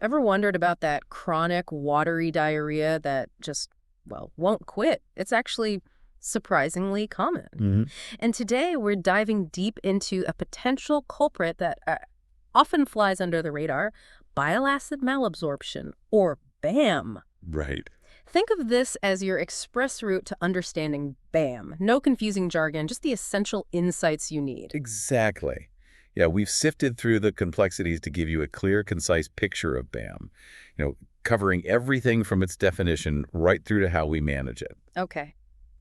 Ever wondered about that chronic watery diarrhea that just, well, won't quit? It's actually surprisingly common. Hmm. And today we're diving deep into a potential culprit that often flies under the radar, bile acid malabsorption, or BAM. Right. Think of this as your express route to understanding BAM. No confusing jargon, just the essential insights you need. Exactly. Yeah, we've sifted through the complexities to give you a clear, concise picture of BAM, covering everything from its definition right through to how we manage it. Okay.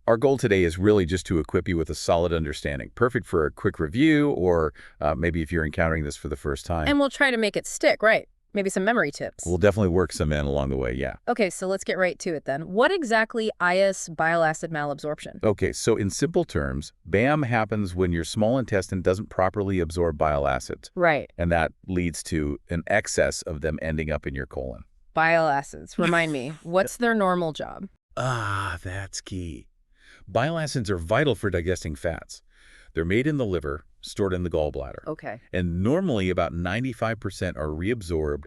Our goal today is really just to equip you with a solid understanding, perfect for a quick review or maybe if you're encountering this for the first time. And we'll try to make it stick, right? Maybe some memory tips. We'll definitely work some in along the way, yeah. Okay, so let's get right to it then. What exactly is bile acid malabsorption? Okay, so in simple terms, BAM happens when your small intestine doesn't properly absorb bile acids, Right. and that leads to an excess of them ending up in your colon. Bile acids. Remind me, what's their normal job? Ah, that's key. Bile acids are vital for digesting fats. They're made in the liver, stored in the gallbladder. Okay. And normally about 95% are reabsorbed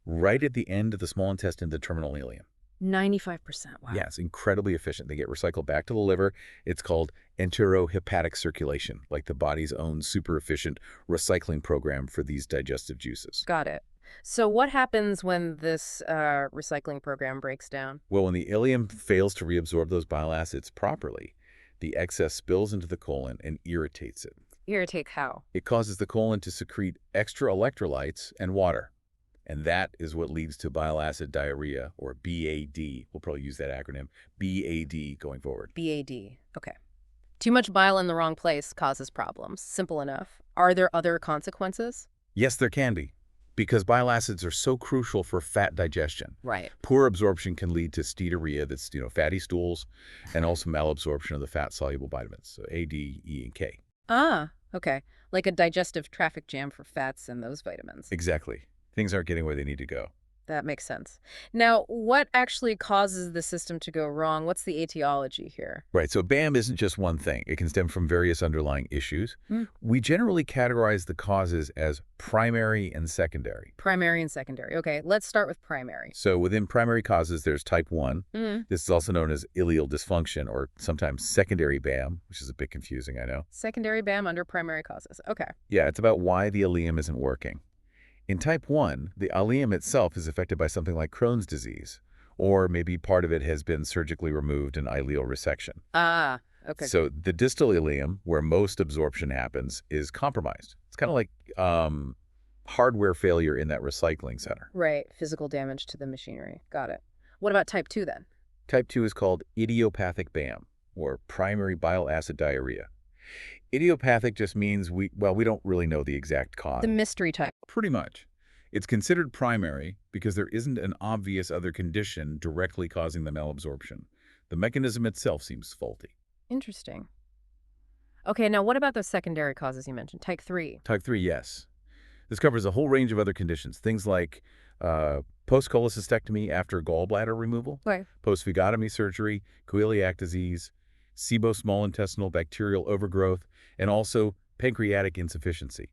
right at the end of the small intestine, the terminal ileum. 95%. Wow. Yeah, it's incredibly efficient. They get recycled back to the liver. It's called enterohepatic circulation, like the body's own super efficient recycling program for these digestive juices. Got it. So what happens when this recycling program breaks down? Well, when the ileum fails to reabsorb those bile acids properly, the excess spills into the colon and irritates it. Irritate how? It causes the colon to secrete extra electrolytes and water. And that is what leads to bile acid diarrhea, or BAD. We'll probably use that acronym, BAD, going forward. BAD. Okay. Too much bile in the wrong place causes problems. Simple enough. Are there other consequences? Yes, there can be, because bile acids are so crucial for fat digestion. Right. Poor absorption can lead to steatorrhea, that's, fatty stools, and also malabsorption of the fat-soluble vitamins, so A, D, E, and K. Ah, okay. Like a digestive traffic jam for fats and those vitamins. Exactly. Things aren't getting where they need to go. That makes sense. Now, what actually causes the system to go wrong? What's the etiology here? Right, so BAM isn't just one thing. It can stem from various underlying issues. Mm. We generally categorize the causes as primary and secondary. Primary and secondary. Okay, let's start with primary. So within primary causes, there's type 1. Mm. This is also known as ileal dysfunction, or sometimes secondary BAM, which is a bit confusing, I know. Secondary BAM under primary causes. Okay. Yeah, it's about why the ileum isn't working. In type 1, the ileum itself is affected by something like Crohn's disease, or maybe part of it has been surgically removed in ileal resection. Ah, okay. So the distal ileum, where most absorption happens, is compromised. It's kind of like hardware failure in that recycling center. Right, physical damage to the machinery. Got it. What about type 2 then? Type 2 is called idiopathic BAM, or primary bile acid diarrhea. Idiopathic just means we don't really know the exact cause. The mystery type. Pretty much. It's considered primary because there isn't an obvious other condition directly causing the malabsorption. The mechanism itself seems faulty. Interesting. Okay, now what about those secondary causes you mentioned? Type 3. Type 3, yes. This covers a whole range of other conditions, things like post-cholecystectomy after gallbladder removal, Right. post-phlebotomy surgery, coeliac disease, SIBO small intestinal bacterial overgrowth, and also pancreatic insufficiency.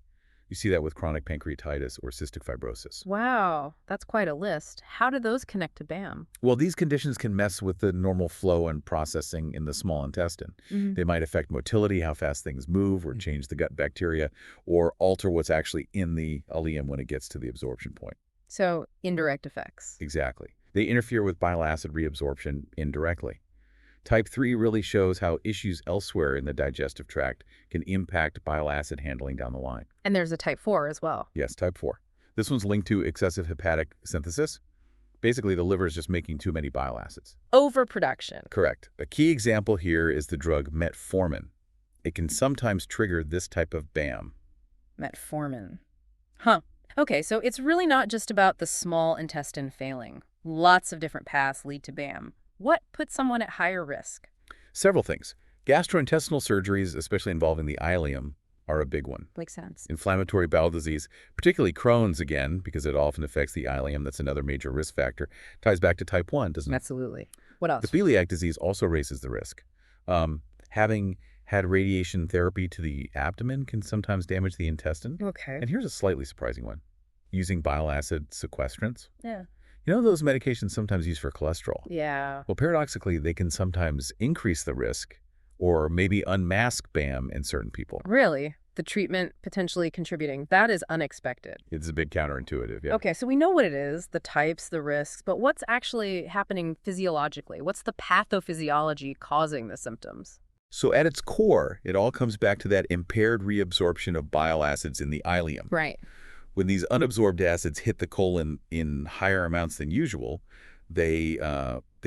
You see that with chronic pancreatitis or cystic fibrosis. Wow, that's quite a list. How do those connect to BAM? Well, these conditions can mess with the normal flow and processing in the small intestine. Mm-hmm. They might affect motility, how fast things move, or change the gut bacteria, or alter what's actually in the ileum when it gets to the absorption point. So, indirect effects. Exactly. They interfere with bile acid reabsorption indirectly. Type 3 really shows how issues elsewhere in the digestive tract can impact bile acid handling down the line. And there's a type 4 as well. Yes, type 4. This one's linked to excessive hepatic synthesis. Basically, the liver is just making too many bile acids. Overproduction. Correct. A key example here is the drug Metformin. It can sometimes trigger this type of BAM. Metformin. Huh. Okay, so it's really not just about the small intestine failing. Lots of different paths lead to BAM. What puts someone at higher risk? Several things. Gastrointestinal surgeries, especially involving the ileum, are a big one. Makes sense. Inflammatory bowel disease, particularly Crohn's again, because it often affects the ileum. That's another major risk factor. Ties back to type 1, doesn't it? Absolutely. What else? The celiac disease also raises the risk. Having had radiation therapy to the abdomen can sometimes damage the intestine. Okay. And here's a slightly surprising one. using bile acid sequestrants. Yeah. You know those medications sometimes used for cholesterol? Yeah. Well, paradoxically, they can sometimes increase the risk or maybe unmask BAM in certain people. Really? The treatment potentially contributing. That is unexpected. It's a bit counterintuitive, yeah. Okay, so we know what it is, the types, the risks, but what's actually happening physiologically? What's the pathophysiology causing the symptoms? So at its core, it all comes back to that impaired reabsorption of bile acids in the ileum. Right. When these unabsorbed acids hit the colon in higher amounts than usual, they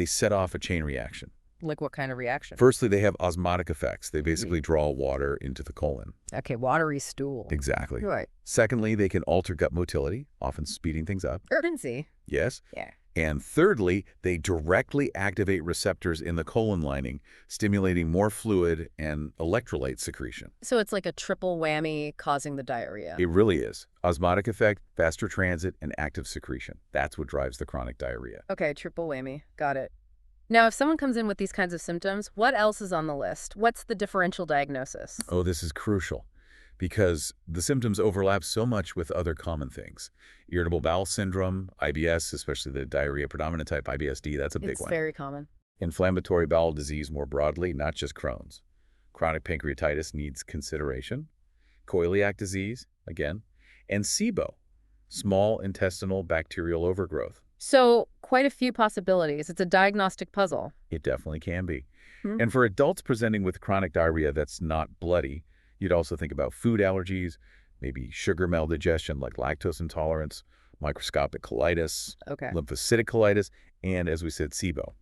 set off a chain reaction. Like what kind of reaction? Firstly, they have osmotic effects. They basically draw water into the colon. Okay, watery stool. Exactly. Right. Secondly, they can alter gut motility, often speeding things up. Urgency. Yes. Yeah. And thirdly, they directly activate receptors in the colon lining, stimulating more fluid and electrolyte secretion. So it's like a triple whammy causing the diarrhea. It really is. Osmotic effect, faster transit, and active secretion. That's what drives the chronic diarrhea. Okay, triple whammy. Got it. Now, if someone comes in with these kinds of symptoms, what else is on the list? What's the differential diagnosis? Oh, this is crucial because the symptoms overlap so much with other common things. Irritable bowel syndrome, IBS, especially the diarrhea predominant type IBSD, that's a big one. It's very common. Inflammatory bowel disease more broadly, not just Crohn's. Chronic pancreatitis needs consideration. Coeliac disease, again. And SIBO, small intestinal bacterial overgrowth. So quite a few possibilities. It's a diagnostic puzzle. It definitely can be. Hmm. And for adults presenting with chronic diarrhea that's not bloody, you'd also think about food allergies, maybe sugar maldigestion like lactose intolerance, microscopic colitis, Okay. lymphocytic colitis, and, as we said, SIBO.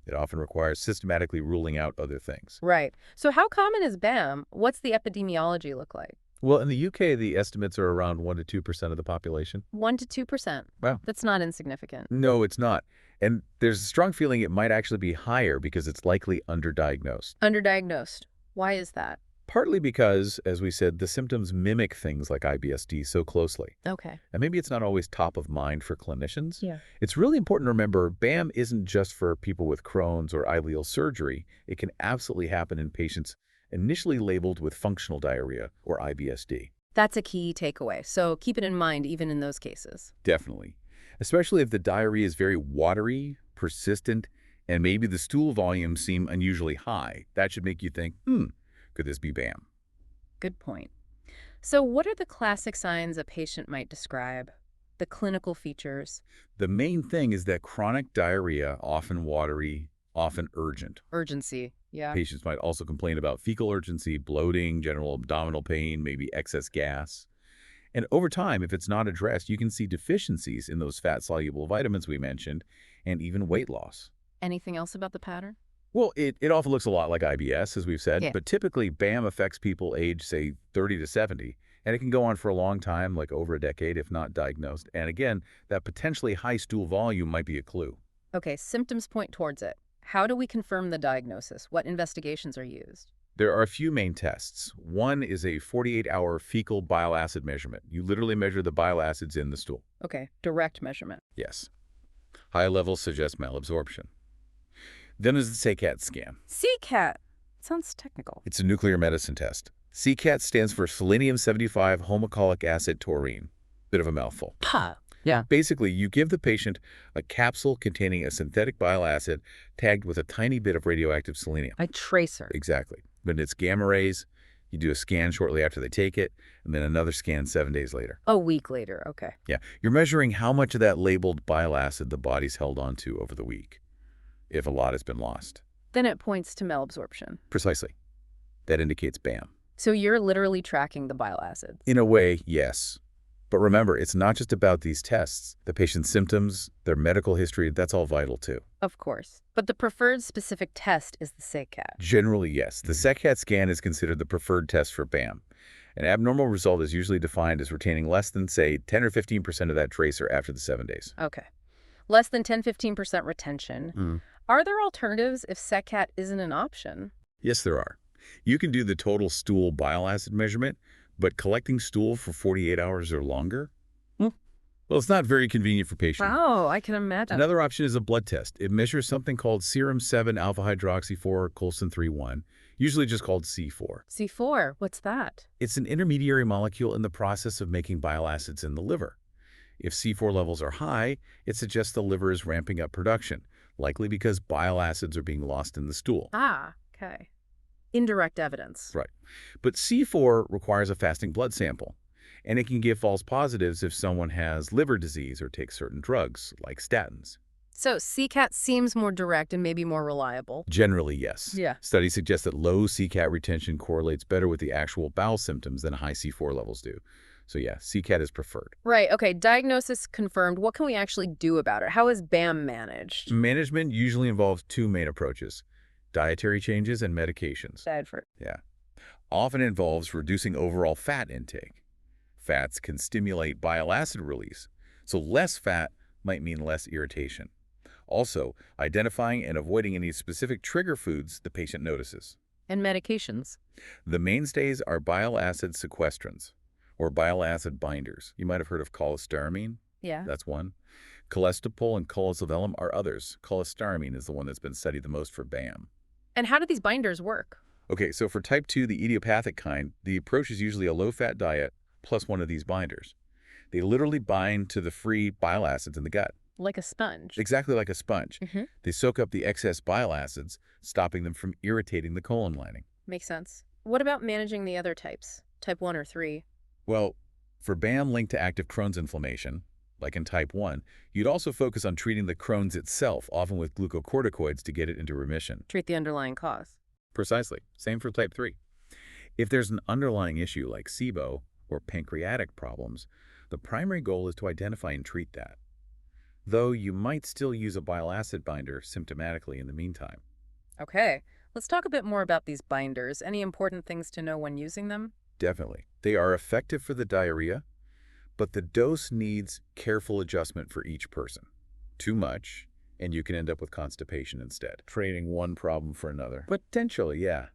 It often requires systematically ruling out other things. Right. So how common is BAM? What's the epidemiology look like? Well, in the UK, the estimates are around 1 to 2% of the population. 1 to 2%. Wow. That's not insignificant. No, it's not. And there's a strong feeling it might actually be higher because it's likely underdiagnosed. Underdiagnosed. Why is that? Partly because, as we said, the symptoms mimic things like IBSD so closely. Okay. And maybe it's not always top of mind for clinicians. Yeah. It's really important to remember BAM isn't just for people with Crohn's or ileal surgery. It can absolutely happen in patients initially labeled with functional diarrhea or IBSD. That's a key takeaway. So keep it in mind even in those cases. Definitely. Especially if the diarrhea is very watery, persistent, and maybe the stool volumes seem unusually high. That should make you think, could this be BAM? Good point. So what are the classic signs a patient might describe? The clinical features? The main thing is that chronic diarrhea, often watery, often urgent. Urgency. Yeah. Patients might also complain about fecal urgency, bloating, general abdominal pain, maybe excess gas. And over time, if it's not addressed, you can see deficiencies in those fat-soluble vitamins we mentioned, and even weight loss. Anything else about the pattern? Well, it often looks a lot like IBS, as we've said, Yeah. but typically BAM affects people aged, say, 30 to 70, and it can go on for a long time, like over a decade, if not diagnosed. And again, that potentially high stool volume might be a clue. Okay, symptoms point towards it. How do we confirm the diagnosis? What investigations are used? There are a few main tests. One is a 48-hour fecal bile acid measurement. You literally measure the bile acids in the stool. Okay, direct measurement. Yes. High levels suggest malabsorption. Then there's the CCAT scan. CCAT. Sounds technical. It's a nuclear medicine test. CCAT stands for selenium-75 homocholic acid taurine. Bit of a mouthful. Yeah. Basically, you give the patient a capsule containing a synthetic bile acid tagged with a tiny bit of radioactive selenium. A tracer. Exactly. When it's gamma rays, you do a scan shortly after they take it, and then another scan 7 days later. A week later. Okay. Yeah, you're measuring how much of that labeled bile acid the body's held onto over the week, if a lot has been lost. Then it points to malabsorption. Precisely. That indicates BAM. So you're literally tracking the bile acids. In a way, yes. But remember, it's not just about these tests. The patient's symptoms, their medical history, that's all vital too. Of course. But the preferred specific test is the CCAT. Generally, yes. The CCAT scan is considered the preferred test for BAM. An abnormal result is usually defined as retaining less than, say, 10 or 15% of that tracer after the 7 days. Okay. Less than 10-15% retention. Are there alternatives if CCAT isn't an option? Yes, there are. You can do the total stool bile acid measurement, but collecting stool for 48 hours or longer? Well, it's not very convenient for patients. Oh, I can imagine. Another option is a blood test. It measures something called serum 7-alpha-hydroxy-4 coulstin 3-1, usually just called C4. C4, what's that? It's an intermediary molecule in the process of making bile acids in the liver. If C4 levels are high, it suggests the liver is ramping up production, likely because bile acids are being lost in the stool. Ah, okay. Indirect evidence. Right. But C4 requires a fasting blood sample, and it can give false positives if someone has liver disease or takes certain drugs, like statins. So CCAT seems more direct and maybe more reliable. Generally, yes. Yeah. Studies suggest that low CCAT retention correlates better with the actual bowel symptoms than high C4 levels do. So yeah, CCAT is preferred. Right, okay, diagnosis confirmed. What can we actually do about it? How is BAM managed? Management usually involves two main approaches: dietary changes and medications. Bedford. Yeah. Often involves reducing overall fat intake. Fats can stimulate bile acid release, so less fat might mean less irritation. Also, identifying and avoiding any specific trigger foods the patient notices. And medications. The mainstays are bile acid sequestrants, or bile acid binders. You might have heard of cholestyramine. Yeah. That's one. Cholestyramine and cholecystectomy are others. Cholestyramine is the one that's been studied the most for BAM. And how do these binders work? Okay, so for type 2, the idiopathic kind, the approach is usually a low-fat diet plus one of these binders. They literally bind to the free bile acids in the gut. Like a sponge. Exactly like a sponge. Mm-hmm. They soak up the excess bile acids, stopping them from irritating the colon lining. Makes sense. What about managing the other types? Type 1 or 3? Well, for BAM linked to active Crohn's inflammation, like in type 1, you'd also focus on treating the Crohn's itself, often with glucocorticoids to get it into remission. Treat the underlying cause. Precisely. Same for type 3. If there's an underlying issue like SIBO or pancreatic problems, the primary goal is to identify and treat that. Though you might still use a bile acid binder symptomatically in the meantime. Okay, let's talk a bit more about these binders. Any important things to know when using them? Definitely. They are effective for the diarrhea, but the dose needs careful adjustment for each person. Too much, and you can end up with constipation instead, trading one problem for another. Potentially, yeah.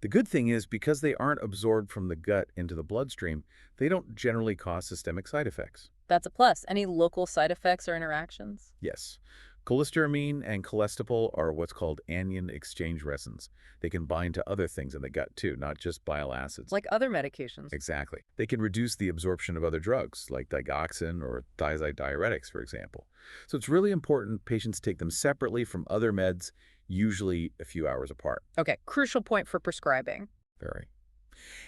The good thing is, because they aren't absorbed from the gut into the bloodstream, they don't generally cause systemic side effects. That's a plus. Any local side effects or interactions? Yes. Cholestyramine and cholestyramine are what's called anion exchange resins. They can bind to other things in the gut too, not just bile acids. Like other medications. Exactly. They can reduce the absorption of other drugs, like digoxin or thiazide diuretics, for example. So it's really important patients take them separately from other meds, usually a few hours apart. Okay, crucial point for prescribing. Very.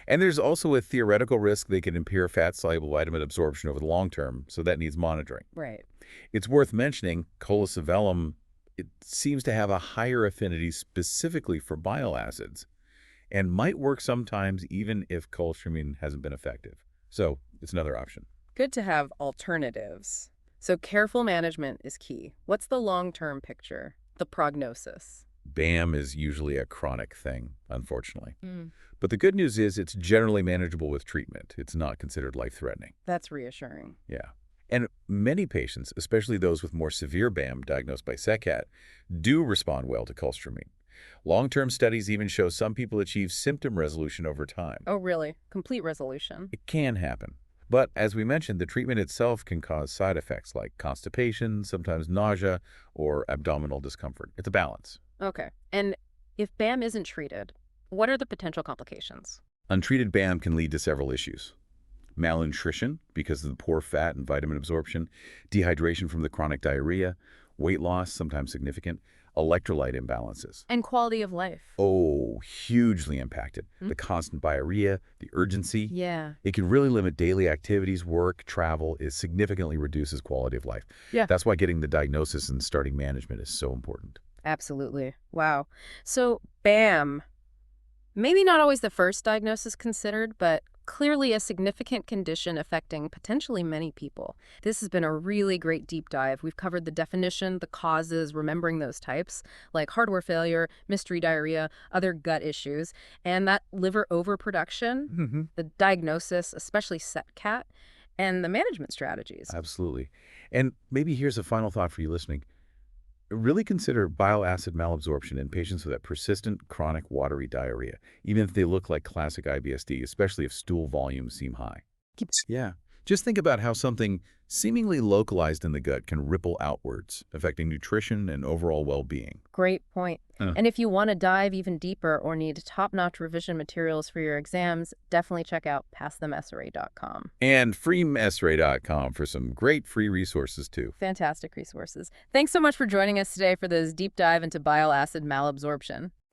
And there's also a theoretical risk they can impair fat-soluble vitamin absorption over the long term, so that needs monitoring. Right. It's worth mentioning cholecystectomy, it seems to have a higher affinity specifically for bile acids and might work sometimes even if cholestyramine hasn't been effective. So it's another option. Good to have alternatives. So careful management is key. What's the long-term picture? The prognosis? BAM is usually a chronic thing, unfortunately. Mm. But the good news is it's generally manageable with treatment. It's not considered life-threatening. That's reassuring. Yeah. And many patients, especially those with more severe BAM diagnosed by SECAT, do respond well to cholestyramine. Long-term studies even show some people achieve symptom resolution over time. Oh, really? Complete resolution? It can happen. But as we mentioned, the treatment itself can cause side effects like constipation, sometimes nausea, or abdominal discomfort. It's a balance. Okay. And if BAM isn't treated, what are the potential complications? Untreated BAM can lead to several issues. Malnutrition, because of the poor fat and vitamin absorption, dehydration from the chronic diarrhea, weight loss, sometimes significant, electrolyte imbalances. And quality of life? Oh, hugely impacted. The constant diarrhea, the urgency. Yeah. It can really limit daily activities, work, travel. It significantly reduces quality of life. Yeah. That's why getting the diagnosis and starting management is so important. Absolutely. Wow. So BAM, maybe not always the first diagnosis considered, but clearly a significant condition affecting potentially many people. This has been a really great deep dive. We've covered the definition, the causes, remembering those types, like hardware failure, mystery diarrhea, other gut issues, and that liver overproduction, the diagnosis, especially SETCAT, and the management strategies. Absolutely. And maybe here's a final thought for you listening. Really consider bile acid malabsorption in patients with that persistent chronic watery diarrhea, even if they look like classic IBSD, especially if stool volumes seem high. Yeah. Just think about how something seemingly localized in the gut can ripple outwards, affecting nutrition and overall well-being. Great point. Uh, And if you want to dive even deeper or need top-notch revision materials for your exams, definitely check out passthemsra.com. and freemsra.com for some great free resources, too. Fantastic resources. Thanks so much for joining us today for this deep dive into bile acid malabsorption.